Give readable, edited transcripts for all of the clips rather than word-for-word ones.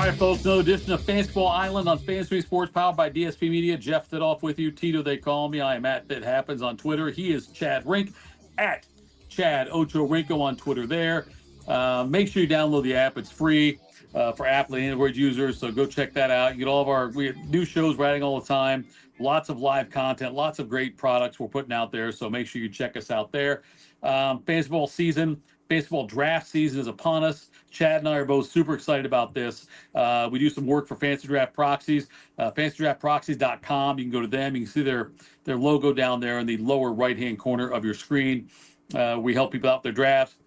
right, folks, another edition of Fantasy Football Island on Fantasy Sports, powered by DSP Media. Jeff Thidoff with you. Tito, they call me. I am at That Happens on Twitter. He is Chad Rink, at Chad Ocho Rinko on Twitter there. Make sure you download the app. It's free for Apple and Android users, so go check that out. You get all of we have new shows we're adding all the time, lots of live content, lots of great products we're putting out there, so make sure you check us out there. Fantasy Football season, baseball draft season is upon us. Chad and I are both super excited about this. We do some work for Fantasy Draft Proxies, fantasydraftproxies.com. You can go to them. You can see their logo down there in the lower right-hand corner of your screen. We help people out with their drafts,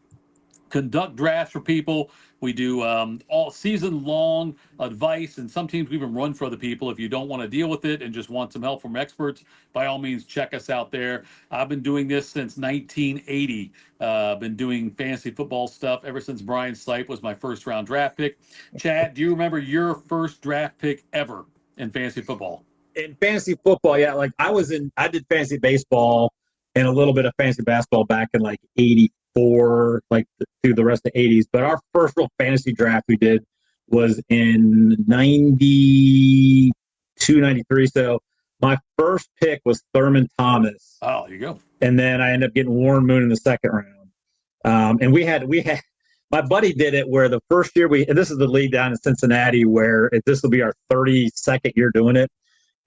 conduct drafts for people. We do all season long advice, and some teams we even run for other people. If you don't want to deal with it and just want some help from experts, by all means, check us out there. I've been doing this since 1980. Been doing fantasy football stuff ever since Brian Sipe was my first round draft pick. Chad, do you remember your first draft pick ever in fantasy football? In fantasy football, yeah, I did fantasy baseball and a little bit of fantasy basketball back in like 84, through the rest of the 80s. But our first real fantasy draft we did was in 92, 93. So my first pick was Thurman Thomas. Oh, there you go. And then I ended up getting Warren Moon in the second round. And we had my buddy did it where the first year and this is the league down in Cincinnati where this will be our 32nd year doing it.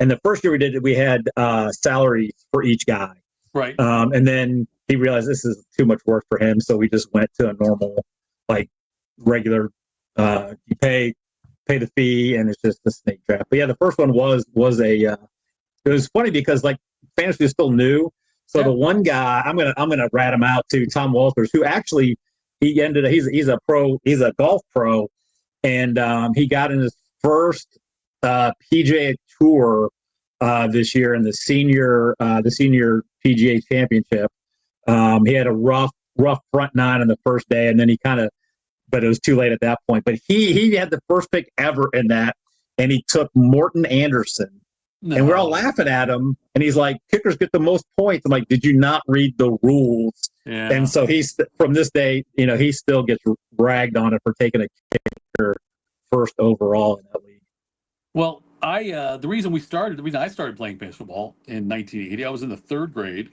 And the first year we did it, we had salaries for each guy. Right. And then he realized this is too much work for him. So we just went to a normal, regular, you pay the fee and it's just a snake draft. But yeah, the first one was it was funny because fantasy is still new. So yeah. The one guy, I'm gonna rat him out too, Tom Walters, who actually he's a pro, he's a golf pro, and he got in his first PGA Tour this year in the senior PGA Championship. He had a rough front nine on the first day, and then but it was too late at that point. But he had the first pick ever in that, and he took Morton Anderson. No. And we're all laughing at him, and he's like, kickers get the most points. I'm like, did you not read the rules? Yeah. And so he's, from this day, he still gets ragged on it for taking a kicker first overall in that league. Well, the reason I started playing fantasy football in 1980, I was in the third grade,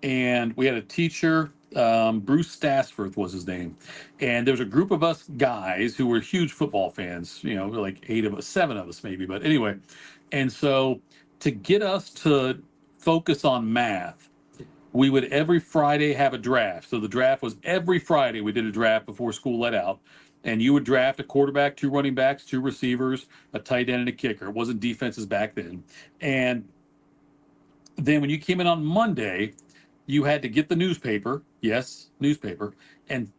and we had a teacher, Bruce Stassforth was his name, and there was a group of us guys who were huge football fans, like 7 of us maybe, but anyway. And so to get us to focus on math, we would every Friday have a draft. So the draft was every Friday. We did a draft before school let out. And you would draft a quarterback, 2 running backs, 2 receivers, a tight end, and a kicker. It wasn't defenses back then. And then when you came in on Monday, you had to get the newspaper, and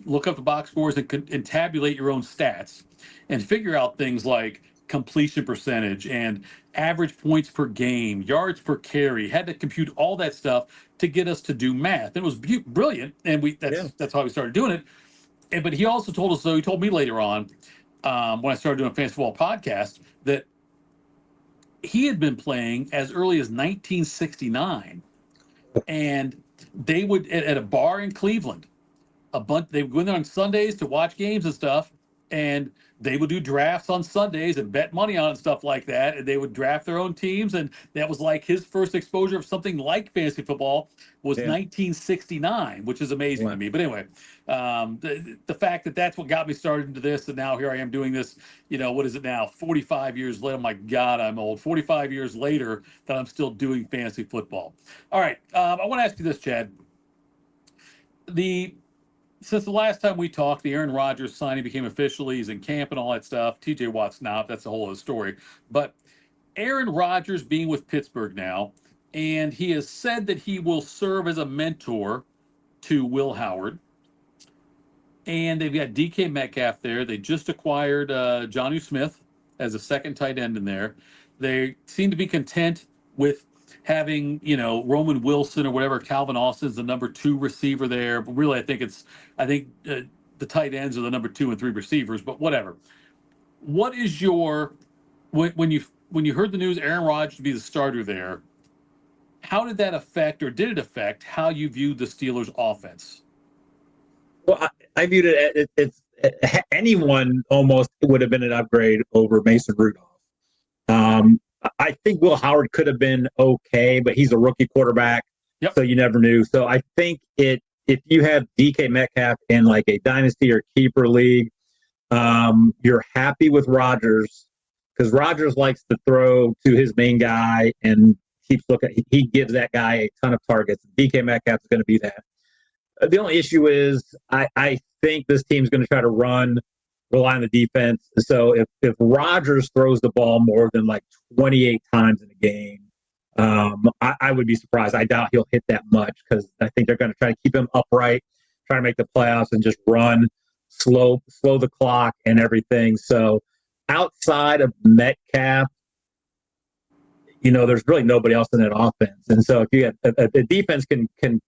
look up the box scores and tabulate your own stats and figure out things like completion percentage and average points per game, yards per carry. Had to compute all that stuff to get us to do math. And it was brilliant, and that's how we started doing it. But he also told us, though, he told me later on, when I started doing a Fantasy Football podcast, that he had been playing as early as 1969. And they would, at a bar in Cleveland, they would go in there on Sundays to watch games and stuff, and they would do drafts on Sundays and bet money on it and stuff like that. And they would draft their own teams. And that was like his first exposure of something like fantasy football was 1969, which is amazing to me. But anyway, the fact that that's what got me started into this. And now here I am doing this, what is it now? 45 years later. Oh my God, I'm old. 45 years later that I'm still doing fantasy football. All right. I want to ask you this, Chad. Since the last time we talked, the Aaron Rodgers signing became official. He's in camp and all that stuff. TJ Watt's not. That's a whole other story. But Aaron Rodgers being with Pittsburgh now, and he has said that he will serve as a mentor to Will Howard. And they've got DK Metcalf there. They just acquired Jonnu Smith as a second tight end in there. They seem to be content with having, Roman Wilson or whatever, Calvin Austin's the number 2 receiver there. But really, I think the tight ends are the number 2 and 3 receivers, but whatever. What is when you heard the news Aaron Rodgers to be the starter there, how did that affect, or did it affect how you viewed the Steelers offense? Well, I viewed it anyone almost would have been an upgrade over Mason Rudolph. I think Will Howard could have been okay, but he's a rookie quarterback, so you never knew. So I think if you have DK Metcalf in like a dynasty or keeper league, you're happy with Rodgers because Rodgers likes to throw to his main guy and keeps looking. He gives that guy a ton of targets. DK Metcalf is going to be that. The only issue is I think this team's going to try to rely on the defense. So if Rodgers throws the ball more than like 28 times in a game, I would be surprised. I doubt he'll hit that much because I think they're going to try to keep him upright, try to make the playoffs, and just run slow the clock and everything. So outside of Metcalf, there's really nobody else in that offense. And so if you have a defense can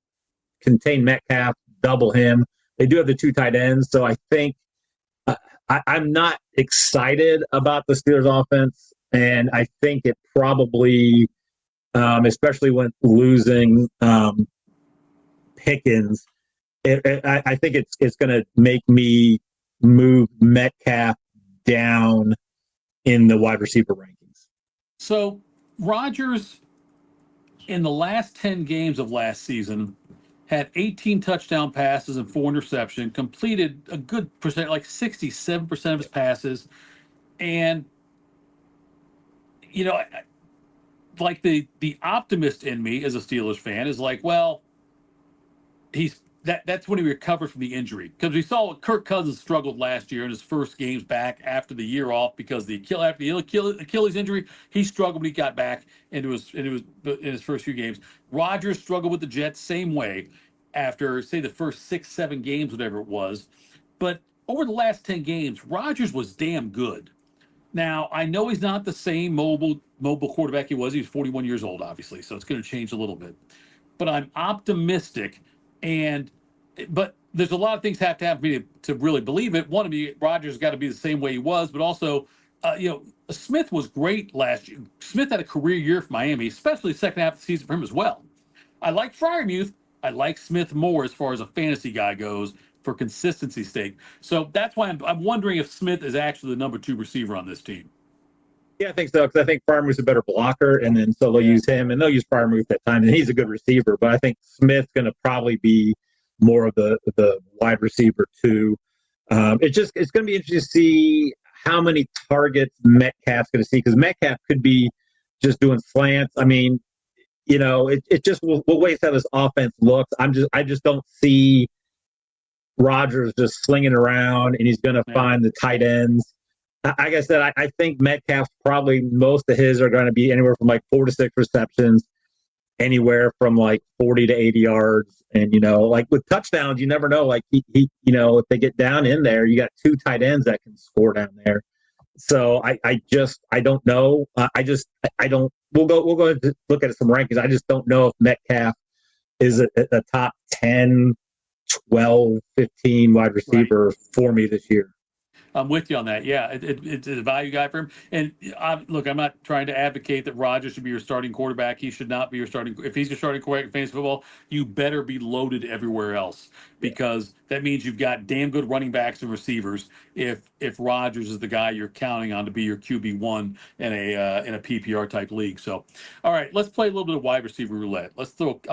contain Metcalf, double him. They do have the two tight ends, so I think I'm not excited about the Steelers offense, and I think it probably, especially when losing Pickens, I think it's going to make me move Metcalf down in the wide receiver rankings. So Rodgers, in the last 10 games of last season, had 18 touchdown passes and 4 interceptions, completed a good percent, like 67% of his passes. And, like the optimist in me as a Steelers fan is like, well, that's when he recovered from the injury. Because we saw Kirk Cousins struggled last year in his first games back after the year off because after the Achilles injury, he struggled when he got back into his first few games. Rodgers struggled with the Jets same way after, say, the first 6-7 games, whatever it was. But over the last 10 games, Rodgers was damn good. Now, I know he's not the same mobile quarterback he was. He was 41 years old, obviously, so it's going to change a little bit. But I'm optimistic, but there's a lot of things have to happen for me to really believe it. One of me, Rodgers got to be the same way he was, but also, Smith was great last year. Smith had a career year for Miami, especially the second half of the season for him as well. I like Freiermuth. I like Smith more as far as a fantasy guy goes for consistency's sake. So that's why I'm wondering if Smith is actually the number 2 receiver on this team. Yeah, I think so because I think Freiermuth's a better blocker, and then so they'll use him, and they'll use Freiermuth at times, and he's a good receiver. But I think Smith's going to probably be more of the wide receiver too. It's going to be interesting to see how many targets Metcalf's going to see because Metcalf could be just doing slants. I mean, it just will wait how this offense looks. I just don't see Rodgers just slinging around, and he's going to find the tight ends. Like I said, I think Metcalf's probably most of his are going to be anywhere from like 4 to 6 receptions, anywhere from like 40 to 80 yards. And, like with touchdowns, you never know. Like he if they get down in there, you got 2 tight ends that can score down there. So I don't know. I don't. We'll go to look at some rankings. I just don't know if Metcalf is a top 10, 12, 15 wide receiver for me this year. I'm with you on that. Yeah, it's a value guy for him. And look, I'm not trying to advocate that Rodgers should be your starting quarterback. He should not be your starting. If he's your starting quarterback in fantasy football, you better be loaded everywhere else because that means you've got damn good running backs and receivers. If Rodgers is the guy you're counting on to be your QB1 in a PPR type league. So, all right, let's play a little bit of wide receiver roulette. I'm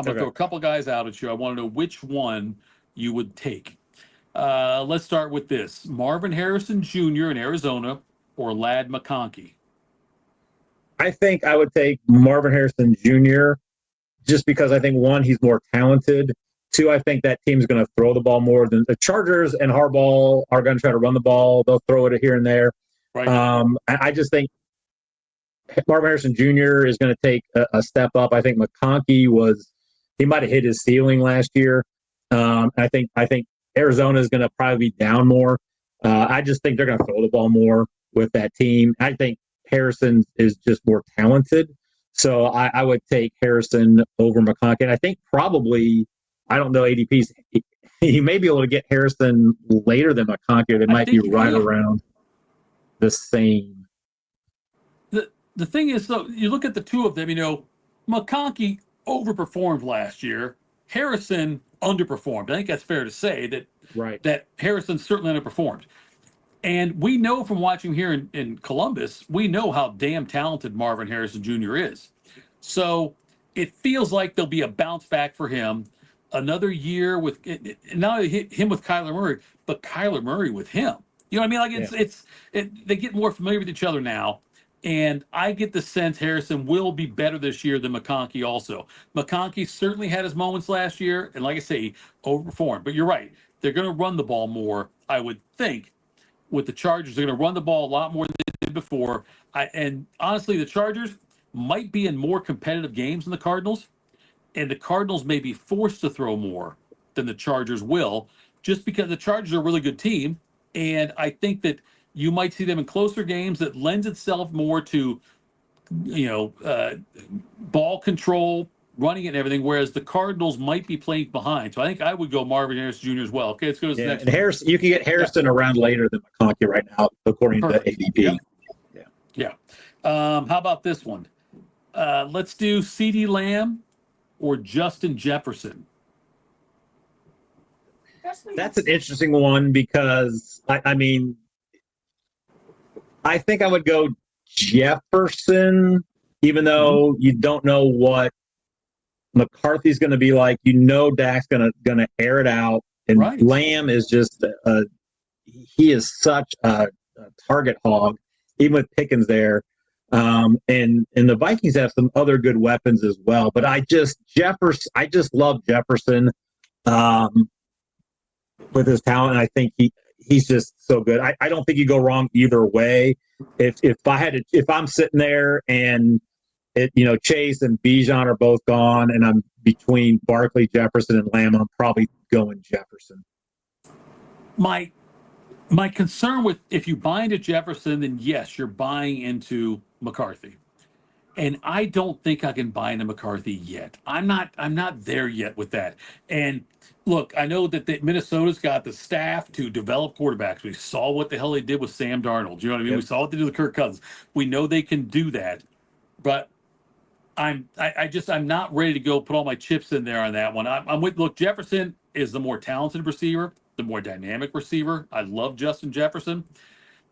gonna throw a couple guys out at you. I want to know which one you would take. Let's start with this. Marvin Harrison Jr. in Arizona or Ladd McConkey? I think I would take Marvin Harrison Jr. just because I think, one, he's more talented. 2, I think that team's going to throw the ball more than the Chargers and Harbaugh are going to try to run the ball. They'll throw it here and there. Right. I just think Marvin Harrison Jr. is going to take a step up. I think McConkey he might have hit his ceiling last year. I think Arizona is going to probably be down more. I just think they're going to throw the ball more with that team. I think Harrison is just more talented. So I would take Harrison over McConkey. And I think probably, I don't know ADPs, he may be able to get Harrison later than McConkey, or they might be right around the same. The thing is, though, you look at the two of them, McConkey overperformed last year. Harrison underperformed. I think that's fair to say Right. that Harrison certainly underperformed. And we know from watching here in Columbus, we know how damn talented Marvin Harrison Jr. is. So it feels like there'll be a bounce back for him. Another year with not only him with Kyler Murray, but Kyler Murray with him. You know what I mean? Like Yeah. they get more familiar with each other now. And I get the sense Harrison will be better this year than McConkey also. McConkey certainly had his moments last year, and like I say, overperformed. But you're right. They're going to run the ball more, I would think, with the Chargers. They're going to run the ball a lot more than they did before. And honestly, the Chargers might be in more competitive games than the Cardinals, and the Cardinals may be forced to throw more than the Chargers will, just because the Chargers are a really good team. And I think that you might see them in closer games that lends itself more to, ball control, running it and everything, whereas the Cardinals might be playing behind. So I think I would go Marvin Harrison Jr. as well. Okay, let's go to the next And one. Harrison, you can get Harrison around later than McConkey right now, according Perfect. to ADP. Yep. Yeah. How about this one? Let's do CeeDee Lamb or Justin Jefferson. That's an interesting one because I mean, I think I would go Jefferson, even though you don't know what McCarthy's going to be like. You know, Dak's going to air it out, and Right. Lamb is just he is such a target hog, even with Pickens there. And the Vikings have some other good weapons as well. But I just love Jefferson with his talent. I think he's just so good. I don't think you go wrong either way. If I'm sitting there and Chase and Bijan are both gone, and I'm between Barkley, Jefferson, and Lamb, I'm probably going Jefferson. My concern with if you buy into Jefferson, then yes, you're buying into McCarthy. And I don't think I can buy into McCarthy yet. I'm not there yet with that. And look, I know that Minnesota's got the staff to develop quarterbacks. We saw what the hell they did with Sam Darnold. You know what I mean? Yep. We saw what they did with Kirk Cousins. We know they can do that. But I'm not ready to go put all my chips in there on that one. I'm with look, Jefferson is the more talented receiver, the more dynamic receiver. I love Justin Jefferson.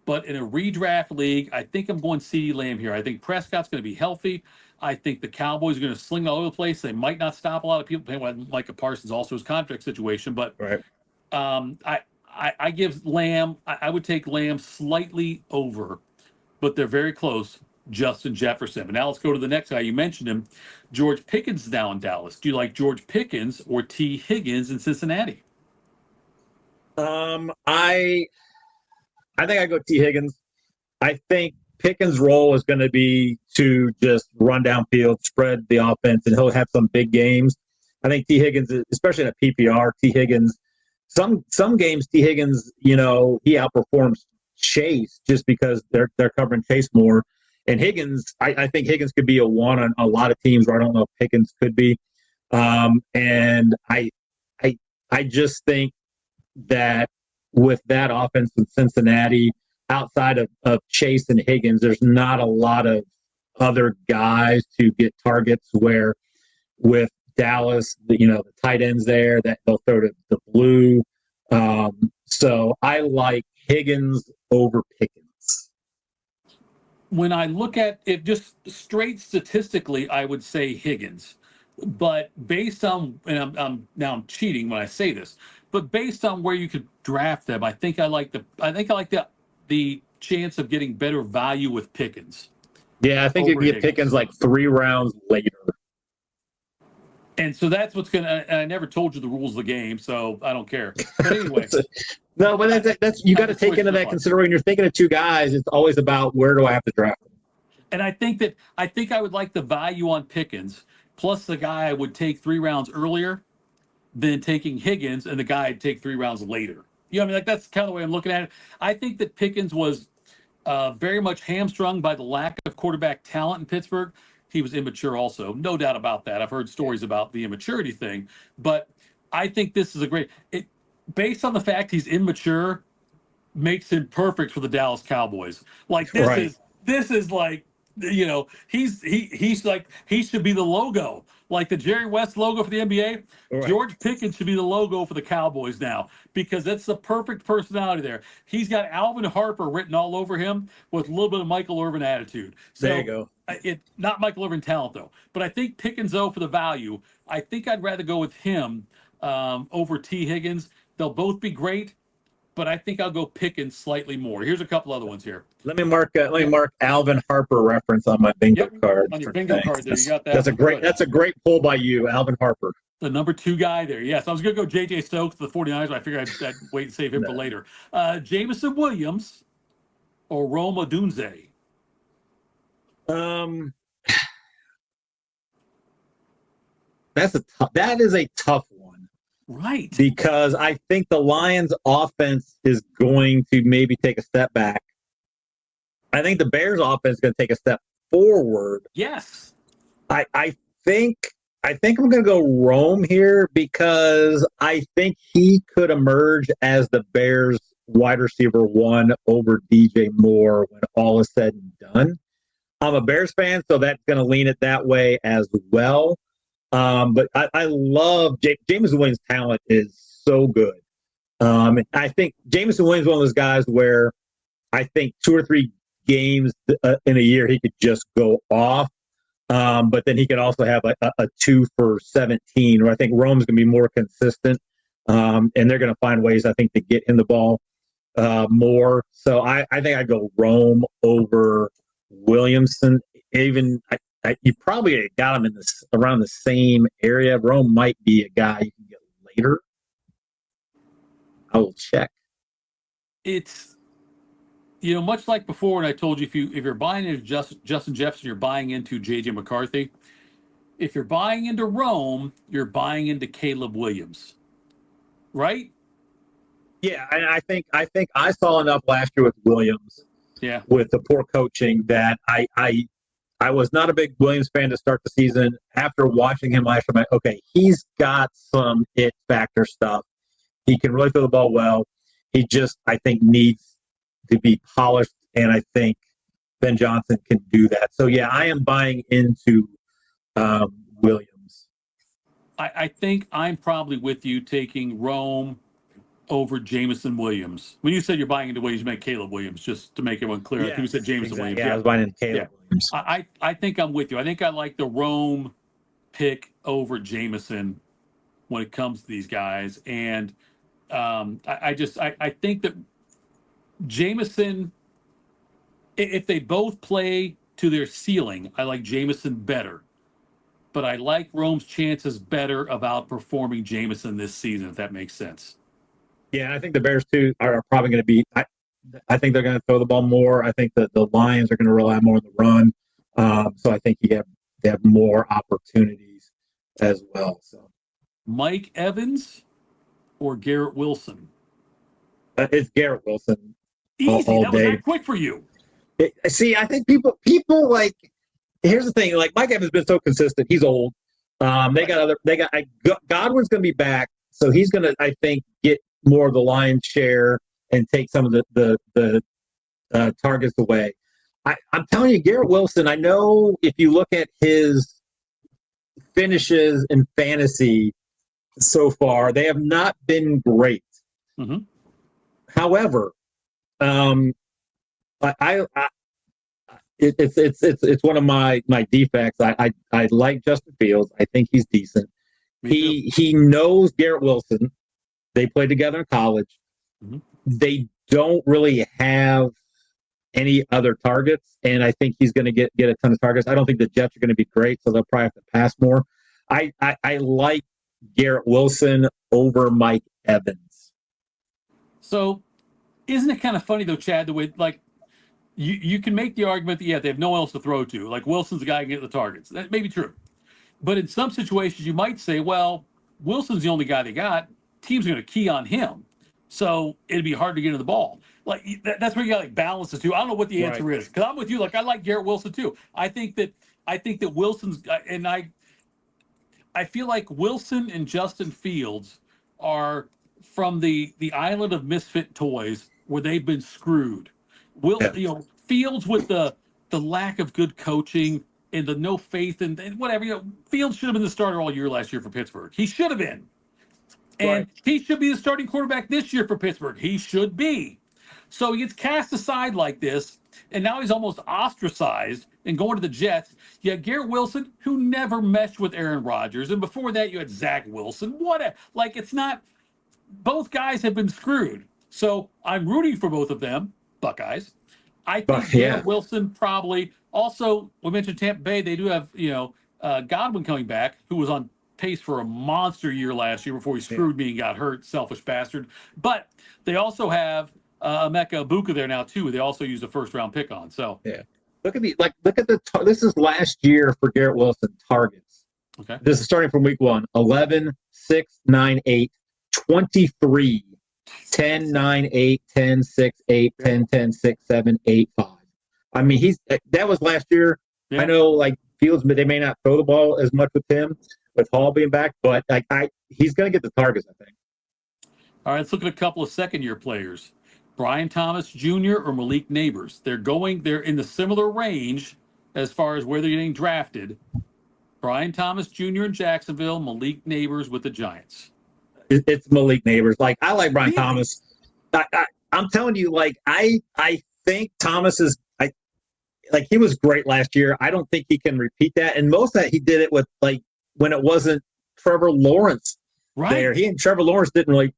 But in a redraft league, I think I'm going CeeDee Lamb here. I think Prescott's going to be healthy. I think the Cowboys are going to sling all over the place. They might not stop a lot of people. Micah Parsons also his contract situation, but right. I give Lamb. I would take Lamb slightly over, but they're very close. Justin Jefferson. But now let's go to the next guy. You mentioned him, George Pickens now in Dallas. Do you like George Pickens or T. Higgins in Cincinnati? I think I go T. Higgins. I think Pickens' role is going to be to just run downfield, spread the offense, and he'll have some big games. I think T. Higgins, especially in a PPR, T. Higgins, some games T. Higgins, he outperforms Chase just because they're covering Chase more. And Higgins, I think Higgins could be a one on a lot of teams where I don't know if Pickens could be. And I just think that with that offense in Cincinnati, outside of Chase and Higgins, there's not a lot of other guys to get targets where with Dallas, the tight ends there that they'll throw to the blue. So I like Higgins over Pickens. When I look at it just straight statistically, I would say Higgins. But based on, and I'm cheating when I say this, but based on where you could draft them, I think I like the chance of getting better value with Pickens. Yeah, I think you can get Pickens like 3 rounds later. And so that's what's going to, and I never told you the rules of the game, so I don't care. But anyway. No, but that's you got to take into that consideration. You're thinking of 2 guys. It's always about where do I have to draft them. And I think I would like the value on Pickens, plus the guy I would take 3 rounds earlier than taking Higgins, and the guy I'd take 3 rounds later. You know what I mean? Like that's kind of the way I'm looking at it. I think that Pickens was very much hamstrung by the lack of quarterback talent in Pittsburgh. He was immature also, no doubt about that. I've heard stories about the immaturity thing, but I think this is a great based on the fact he's immature, makes him perfect for the Dallas Cowboys. Like this is like You know, he's like he should be the logo, like the Jerry West logo for the NBA. Right. George Pickens should be the logo for the Cowboys now because that's the perfect personality there. He's got Alvin Harper written all over him with a little bit of Michael Irvin attitude. So There you go. it not Michael Irvin talent though, but I think Pickens though for the value. I think I'd rather go with him over T Higgins. They'll both be great, but I think I'll go Pickens slightly more. Here's a couple other ones here. Let me mark Alvin Harper reference on my bingo card. On your bingo card there, you got that. That's a great pull by you, Alvin Harper. The number 2 guy there. Yes, I was going to go J.J. Stokes, the 49ers, but I figured I'd wait and save him for later. Jameson Williams or Rome Odunze? That is a tough one. Right. Because I think the Lions offense is going to maybe take a step back. I think the Bears offense is going to take a step forward. Yes. I think I'm going to go Rome here because I think he could emerge as the Bears wide receiver 1 over DJ Moore when all is said and done. I'm a Bears fan, so that's going to lean it that way as well. But I love Jameson Williams' talent is so good. I think Jameson Williams is one of those guys where I think 2 or 3 games in a year he could just go off. But then he could also have a 2 for 17, where I think Rome's going to be more consistent. And they're going to find ways, I think, to get him the ball more. So I think I'd go Rome over Williamson. Even you probably got him in around the same area. Rome might be a guy you can get later. I will check. It's much like before when I told you if you're buying into Justin Jefferson, you're buying into JJ McCarthy. If you're buying into Rome, you're buying into Caleb Williams, right? Yeah, and I think I saw enough last year with Williams. Yeah. With the poor coaching that I was not a big Williams fan to start the season. After watching him last year, I'm like, okay, he's got some it factor stuff. He can really throw the ball well. He just, I think, needs to be polished, and I think Ben Johnson can do that. So, yeah, I am buying into Williams. I think I'm probably with you taking Rome over Jameson Williams. When you said you're buying into Williams, you meant Caleb Williams, just to make everyone clear. I think you said Jameson Williams. Yeah, I was buying into Caleb Williams. I think I'm with you. I think I like the Rome pick over Jameson when it comes to these guys. And I think that Jameson, if they both play to their ceiling, I like Jameson better. But I like Rome's chances better of outperforming Jameson this season, if that makes sense. Yeah, I think the Bears, too, are probably going to be I think they're going to throw the ball more. I think that the Lions are going to rely more on the run. So I think they have more opportunities as well. So Mike Evans or Garrett Wilson? It's Garrett Wilson. Easy. That was very quick for you. See, I think people like. Here's the thing: like Mike Evans has been so consistent. He's old. Godwin's going to be back, so he's going to, I think, get more of the lion's share and take some of the targets away. I'm telling you, Garrett Wilson. I know if you look at his finishes in fantasy so far, they have not been great. Mm-hmm. However, it's one of my defects. I like Justin Fields. I think he's decent. He knows Garrett Wilson. They played together in college. Mm-hmm. They don't really have any other targets, and I think he's going to get a ton of targets. I don't think the Jets are going to be great, so they'll probably have to pass more. I like Garrett Wilson over Mike Evans. So, isn't it kind of funny though, Chad? The way you can make the argument that they have no one else to throw to. Like Wilson's the guy who can get the targets. That may be true, but in some situations you might say, well, Wilson's the only guy they got. Teams are going to key on him, so it'd be hard to get into the ball. Like that's where you got like balance the two. I don't know what the answer is because I'm with you. Like I like Garrett Wilson too. I think that Wilson's and I feel like Wilson and Justin Fields are from the island of misfit toys where they've been screwed. Fields with the the lack of good coaching and the no faith and whatever. Fields should have been the starter all year last year for Pittsburgh. He should have been. And he should be the starting quarterback this year for Pittsburgh. He should be. So he gets cast aside like this, and now he's almost ostracized and going to the Jets. You had Garrett Wilson, who never meshed with Aaron Rodgers. And before that, you had Zach Wilson. It's not, both guys have been screwed. So I'm rooting for both of them, Buckeyes. I think Garrett Wilson probably. Also, we mentioned Tampa Bay. They do have, Godwin coming back, who was on pace for a monster year last year before he screwed me and got hurt, selfish bastard. But they also have Emeka Ibuka there now too. They also used a first-round pick on. So look at this is last year for Garrett Wilson targets. Okay, this is starting from week 1: 11, 6, 9, 8, 23, 10, 9, 8, 10, 6, 8, 10, 10, 6, 7, 8, 5. I mean, that was last year. Yeah. I know, Fields, they may not throw the ball as much with him, with Hall being back, but he's going to get the targets, I think. All right, let's look at a couple of second-year players. Brian Thomas Jr. or Malik Neighbors. They're in the similar range as far as where they're getting drafted. Brian Thomas Jr. in Jacksonville, Malik Neighbors with the Giants. It's Malik Neighbors. I like Brian Thomas. I'm telling you, I think Thomas is he was great last year. I don't think he can repeat that. And most of that he did it with when it wasn't Trevor Lawrence there. He and Trevor Lawrence didn't really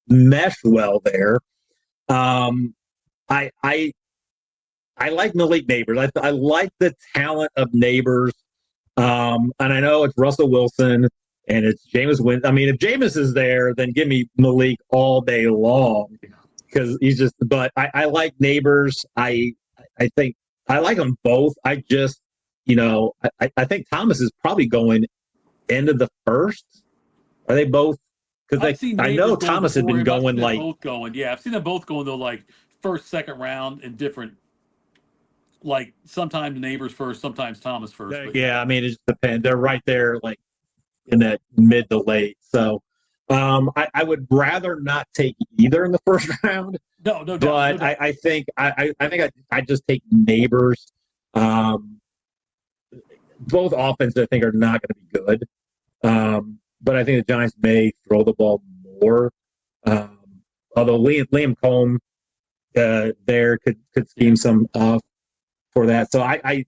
mesh well there. I like Malik Neighbors. I like the talent of Neighbors. And I know it's Russell Wilson and it's Jameis Winston. I mean, if Jameis is there, then give me Malik all day long because he's just. But I like Neighbors. I think I like them both. I just, I think Thomas is probably going end of the first. Are they both? Because I know Thomas had been going both going. Yeah, I've seen them both going though, first, second round in different. Sometimes Neighbors first, sometimes Thomas first. I mean, it just depends. They're right there, in that mid to late. So, I would rather not take either in the first round. No, but I think I just take Neighbors. Both offenses I think are not going to be good. But I think the Giants may throw the ball more. Although Liam Cohn there could scheme some for that. So I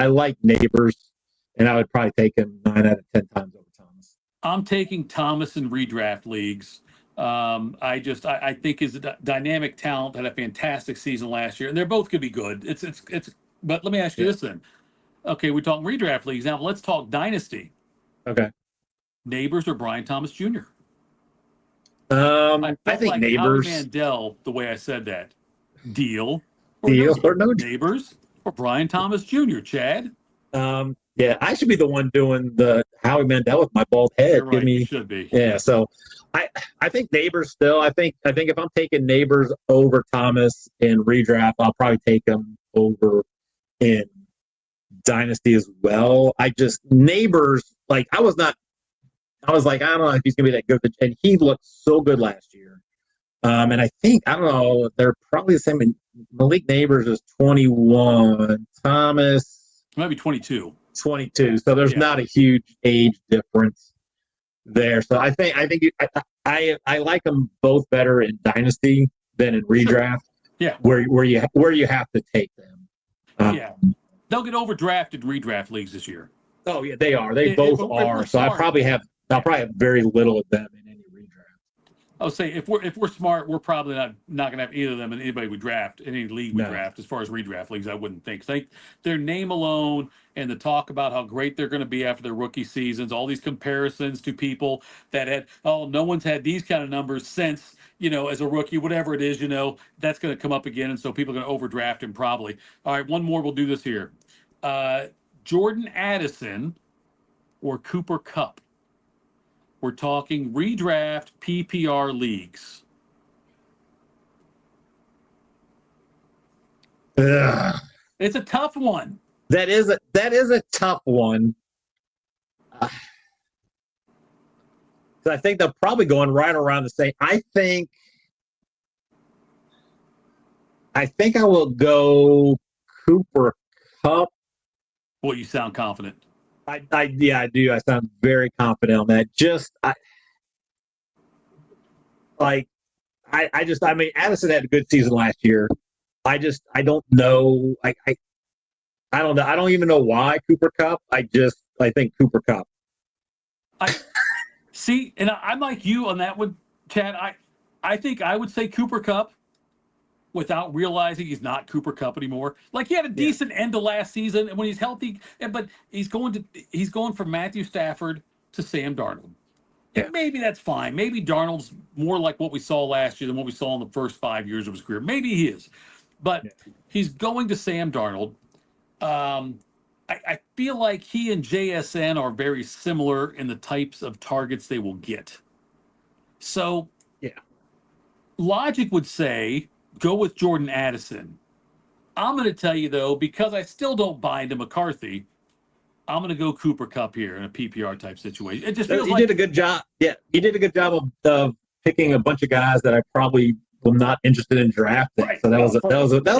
like Neighbors, and I would probably take him 9 out of 10 times over Thomas. I'm taking Thomas in redraft leagues. I think his dynamic talent had a fantastic season last year, and they're both going to be good. It's. But let me ask you this then. Okay, we're talking redraft leagues now. Let's talk dynasty. Okay. Neighbors or Brian Thomas Jr. I think Neighbors. Howie Mandel, the way I said that. Deal or no Neighbors or Brian Thomas Jr. Chad. Yeah, I should be the one doing the Howie Mandel with my bald head. You're right, you should be. Yeah, so I think Neighbors still. I think if I'm taking Neighbors over Thomas in redraft, I'll probably take him over in dynasty as well. Neighbors, I was like, I don't know if he's gonna be that good, and he looked so good last year. And I think, I don't know, they're probably the same. Malik Neighbors is 21. Thomas might be 22. 22. So there's not a huge age difference there. So I think I like them both better in dynasty than in redraft. Sure. Yeah. Where you have to take them. They'll get overdrafted in redraft leagues this year. Oh yeah, they are. They both are. So I'll probably have very little of them in any redraft. I would say if we're smart, we're probably not going to have either of them in anybody we draft, in any league we draft. As far as redraft leagues, I wouldn't think. Their name alone and the talk about how great they're going to be after their rookie seasons, all these comparisons to people that had, no one's had these kind of numbers since, as a rookie, whatever it is, that's going to come up again. And so people are going to overdraft him probably. All right, one more. We'll do this here. Jordan Addison or Cooper Kupp. We're talking redraft PPR leagues. Ugh. It's a tough one. That is a tough one. I think they're probably going right around the same. I think I will go Cooper Cup. Boy, you sound confident. Yeah, I do. I sound very confident on that. I mean, Addison had a good season last year. I don't know. I don't know. I don't even know why Cooper Cup. I think Cooper Cup. I see, and I'm like you on that one, Chad. I think I would say Cooper Cup without realizing he's not Cooper Cup anymore. Like, he had a decent end to last season, and when he's healthy, but he's going from Matthew Stafford to Sam Darnold. And maybe that's fine. Maybe Darnold's more like what we saw last year than what we saw in the first 5 years of his career. Maybe he is, but he's going to Sam Darnold. I feel like he and JSN are very similar in the types of targets they will get. So, logic would say go with Jordan Addison. I'm going to tell you, though, because I still don't buy into McCarthy, I'm going to go Cooper Cup here in a PPR type situation. It just feels he did a good job. Yeah, he did a good job of picking a bunch of guys that I probably was not interested in drafting. Right. So that was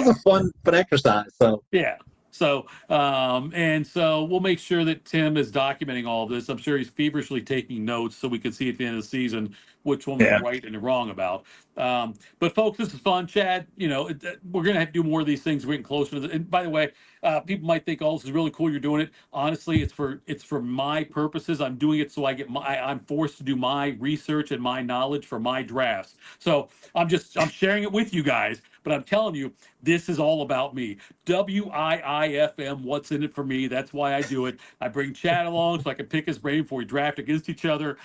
a fun exercise. So yeah. So, and so we'll make sure that Tim is documenting all of this. I'm sure he's feverishly taking notes so we can see at the end of the season which one we're right and wrong about. But folks, this is fun. Chad, we're going to have to do more of these things. We're getting closer to the, and by the way, people might think, oh, this is really cool you're doing it. Honestly, it's for my purposes. I'm doing it so I'm forced to do my research and my knowledge for my drafts. So I'm sharing it with you guys, but I'm telling you, this is all about me. WIIFM, what's in it for me? That's why I do it. I bring Chad along so I can pick his brain before we draft against each other.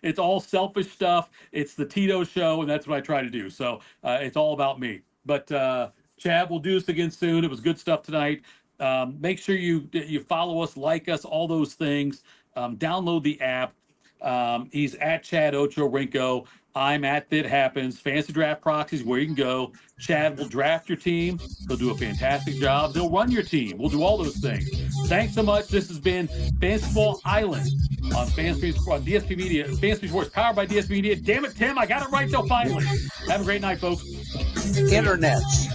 It's all selfish stuff. It's the Tito show, and that's what I try to do. So it's all about me. But Chad, we'll do this again soon. It was good stuff tonight. Make sure you follow us, like us, all those things. Download the app. He's at Chad Ochorinco. I'm at That Happens. Fantasy Draft Proxies, where you can go. Chad will draft your team. He'll do a fantastic job. They'll run your team. We'll do all those things. Thanks so much. This has been Fantasy Football Island on DSP Media. Fantasy Sports powered by DSP Media. Damn it, Tim, I got it right though finally. Have a great night, folks. Internets.